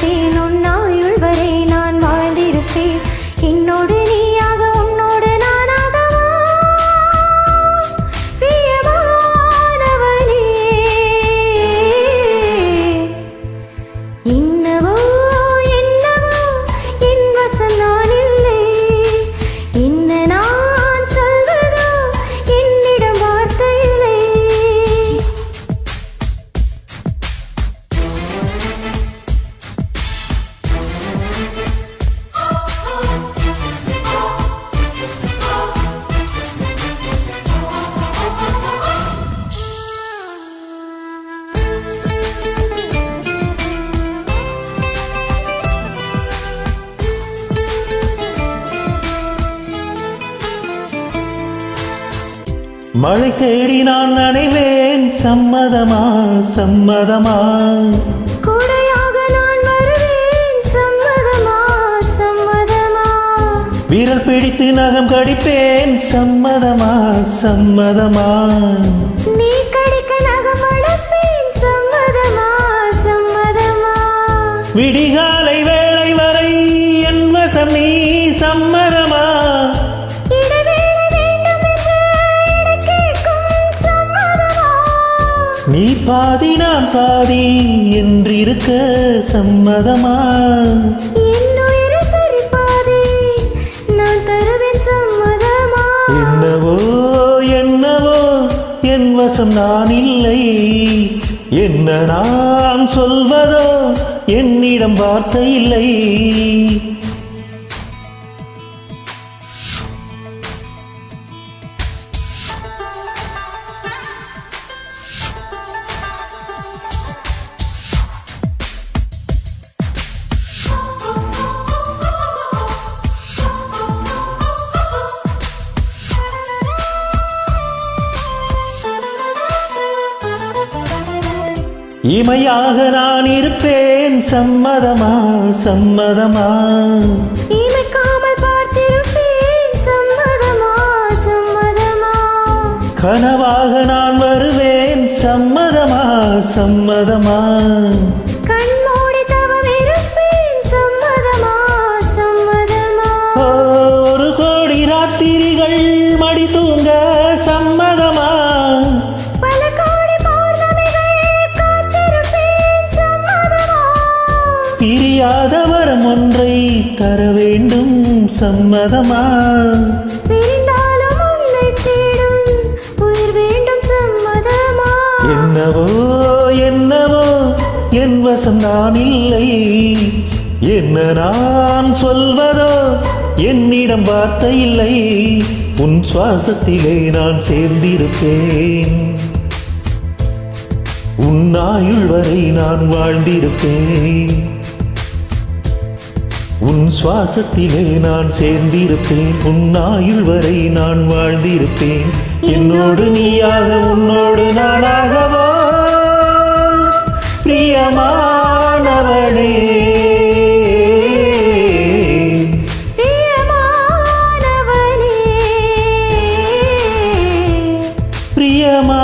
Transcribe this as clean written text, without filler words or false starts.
வாழ்ந்திருப்பேன் உன்னாயுள் வரை நான் வாழ்ந்திருப்பேன் என்னோடு நீயாக உன்னோடு நானாகவா பிரியமானவனே என்னவோ என்னவோ என் வசம் நான் இல்லை என்ன நான் சொல்வதோ என்னிடம் வார்த்தை இல்லை மழை தேடி நான் நனைவேன் சம்மதமா சம்மதமா கூடையாக நான் வருவேன் சம்மதமா சம்மதமா விரல் பிடித்து நகம் கடிப்பேன் சம்மதமா சம்மதமா நீ கடிக்க நகம் வளர்ப்பேன் சம்மதமா சம்மதமா விடிகாலை வேளை வரை என் வசம் நீ சம்மதமா நீ பாதி நான் பாதி என்றிருக்க சம்மதமா என்னுயிரை சரி பாதி நான் தருவேன் சம்மதமா என்னவோ என்னவோ என் வசம் நான் இல்லை என்ன நான் சொல்வதோ என்னிடம் வார்த்தை இல்லை இமையாக நான் இருப்பேன் சம்மதமா சம்மதமா இமைக்காமல் பார்த்திருப்பேன் சம்மதமா சம்மதமா கனவாக நான் வருவேன் சம்மதமா சம்மதமா கண்மூடி தவம் இருப்பேன் சம்மதமா சம்மதமா ஒரு கோடி ராத்திரிகள் மடி தூங்க சம்மதமா பல கோடி பௌர்ணமிகள் காத்திருப்பேன் சம்மதமா பிரியாத வரம் ஒன்றை தர வேண்டும் சம்மதமா பிரிந்தாலும் உன்னை தேடும் உயிர் வேண்டும் சம்மதமா என்னவோ என்னவோ என் வசம் நான் இல்லை என்ன நான் சொல்வதோ என்னிடம் வார்த்தை இல்லை உன் சுவாசத்திலே நான் சேர்ந்திருப்பேன் உன் ஆயுள் வரை நான் வாழ்ந்திருப்பேன் உன் சுவாசத்திலே நான் சேர்ந்திருப்பேன் உன் ஆயுள் வரை நான் வாழ்ந்திருப்பேன் என்னோடு நீயாக உன்னோடு நானாகவோ பிரியமானவளே பிரியமானவனே பிரியமா